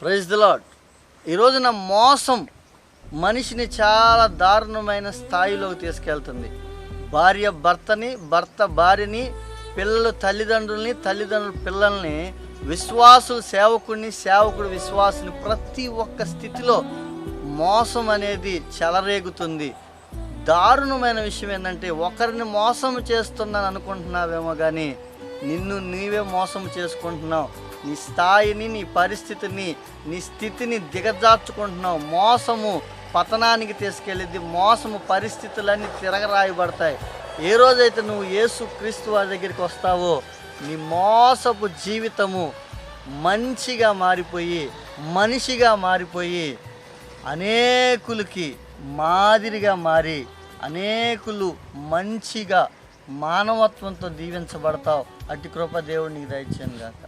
Praise the lord. ఈ రోజున మోసం మనిషిని చాలా దారుణమైన స్థాయిలోకి తీసుకెళ్తుంది. భార్య భర్తని, భర్త భార్యని, పిల్లలు తల్లిదండ్రుల్ని, తల్లిదండ్రులు పిల్లల్ని, విశ్వాసులు సేవకుడిని, సేవకుడు విశ్వాసుని, ప్రతి ఒక్క స్థితిలో మోసం అనేది చెలరేగుతుంది. దారుణమైన విషయం ఏంటంటే, ఒకరిని మోసం చేస్తున్నాను అనుకుంటున్నావేమో కానీ నిన్ను నీవే మోసం చేసుకుంటున్నావు. నీ స్థాయిని, నీ పరిస్థితిని, నీ స్థితిని దిగజార్చుకుంటున్నావు. మోసము పతనానికి తీసుకెళ్ళిద్ది. మోసము పరిస్థితులన్నీ తిరగరాయబడతాయి. ఏ రోజైతే నువ్వు యేసు క్రీస్తు వారి దగ్గరికి వస్తావో నీ మోసపు జీవితము మంచిగా మారిపోయి, మనిషిగా మారిపోయి, అనేకులకి మాదిరిగా మారి, అనేకులు మంచిగా మానవత్వంతో దీవించబడతావు. అట్టి కృప దేవుడు నీకు దయచేయను గాక.